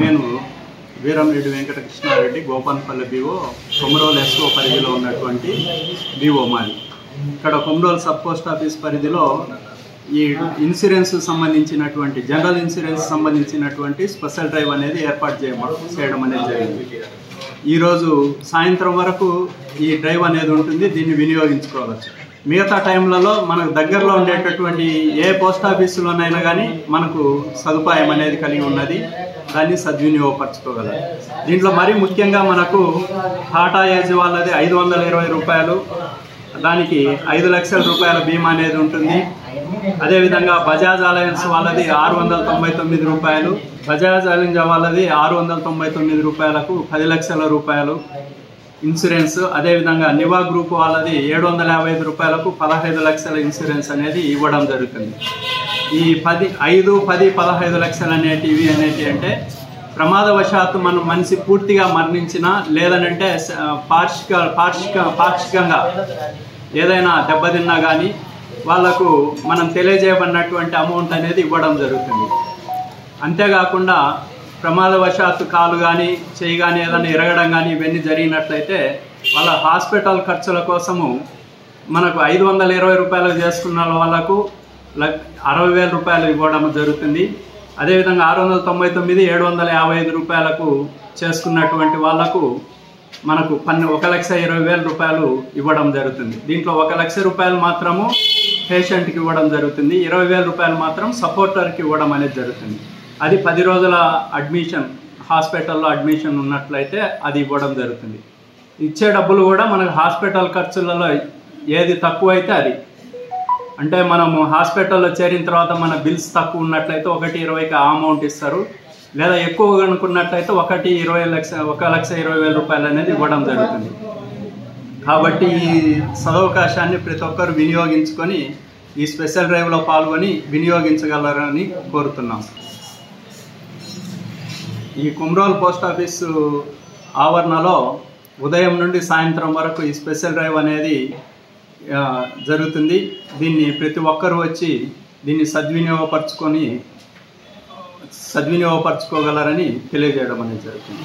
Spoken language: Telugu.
నేను వీరంరెడ్డి వెంకటకృష్ణారెడ్డి గోపన్పల్లి బీఓ కొమరోలు ఎస్ఓ పరిధిలో ఉన్నటువంటి బీఓ మాది. ఇక్కడ కొమరోలు సబ్ పోస్ట్ ఆఫీస్ పరిధిలో ఈ ఇన్సూరెన్స్ సంబంధించినటువంటి జనరల్ ఇన్సూరెన్స్ సంబంధించినటువంటి స్పెషల్ డ్రైవ్ అనేది ఏర్పాటు చేయడం అనేది జరిగింది. ఈరోజు సాయంత్రం వరకు ఈ డ్రైవ్ అనేది ఉంటుంది, దీన్ని వినియోగించుకోవచ్చు. మిగతా టైంలలో మనకు దగ్గరలో ఉండేటటువంటి ఏ పోస్ట్ ఆఫీసులోనైనా కానీ మనకు సదుపాయం అనేది కలిగి ఉన్నది, దాన్ని సద్వినియోగపరచుకోగలరు. దీంట్లో మరీ ముఖ్యంగా మనకు టాటా ఏజ్ వాళ్ళది 520 రూపాయలు, దానికి 5 లక్షల రూపాయల బీమా అనేది ఉంటుంది. అదేవిధంగా బజాజ్ అలయన్స్ వాళ్ళది 699 రూపాయలు, బజాజ్ అలయన్స్ వాళ్ళది 699 రూపాయలకు 10 లక్షల రూపాయలు ఇన్సూరెన్స్. అదేవిధంగా నివా గ్రూప్ వాళ్ళది 755 రూపాయలకు 15 లక్షల ఇన్సూరెన్స్ అనేది ఇవ్వడం జరుగుతుంది. ఈ 5, 10, 15 లక్షలు అనేటివి అంటే ప్రమాదవశాత్తు మనం మనిషి పూర్తిగా మరణించినా లేదనంటే పాక్షికంగా ఏదైనా దెబ్బతిన్నా కానీ వాళ్లకు మనం తెలియజేయబడినటువంటి అమౌంట్ అనేది ఇవ్వడం జరుగుతుంది. అంతేకాకుండా ప్రమాదవశాత్తు కాలు కానీ చేయి కానీ ఏదైనా ఇరగడం కానీ ఇవన్నీ జరిగినట్లయితే వాళ్ళ హాస్పిటల్ ఖర్చుల కోసము మనకు 520 రూపాయలు చేసుకున్న వాళ్ళకు 60,000 రూపాయలు ఇవ్వడం జరుగుతుంది. అదేవిధంగా 699, 755 రూపాయలకు చేసుకున్నటువంటి వాళ్లకు మనకు 1,20,000 రూపాయలు ఇవ్వడం జరుగుతుంది. దీంట్లో 1 లక్ష రూపాయలు మాత్రము పేషెంట్కి ఇవ్వడం జరుగుతుంది, 20,000 రూపాయలు మాత్రం సపోర్టర్కి ఇవ్వడం అనేది జరుగుతుంది. అది 10 రోజుల అడ్మిషన్, హాస్పిటల్లో అడ్మిషన్ ఉన్నట్లయితే అది ఇవ్వడం జరుగుతుంది. ఇచ్చే డబ్బులు కూడా మనకు హాస్పిటల్ ఖర్చులలో ఏది తక్కువ అయితే అది, అంటే మనము హాస్పిటల్లో చేరిన తర్వాత మన బిల్స్ తక్కువ ఉన్నట్లయితే 1,20,000కి ఆ అమౌంట్ ఇస్తారు. లేదా ఎక్కువ అనుకున్నట్లయితే 1,20,000 రూపాయలు అనేది ఇవ్వడం జరుగుతుంది. కాబట్టి ఈ సదవకాశాన్ని ప్రతి ఒక్కరు వినియోగించుకొని ఈ స్పెషల్ డ్రైవ్లో పాల్గొని వినియోగించగలరని కోరుతున్నాం. ఈ కొమరోలు పోస్ట్ ఆఫీసు ఆవరణలో ఉదయం నుండి సాయంత్రం వరకు ఈ స్పెషల్ డ్రైవ్ అనేది జరుగుతుంది. దీన్ని ప్రతి ఒక్కరూ వచ్చి దీన్ని సద్వినియోగపరచుకోగలరని తెలియజేయడం అనేది జరుగుతుంది.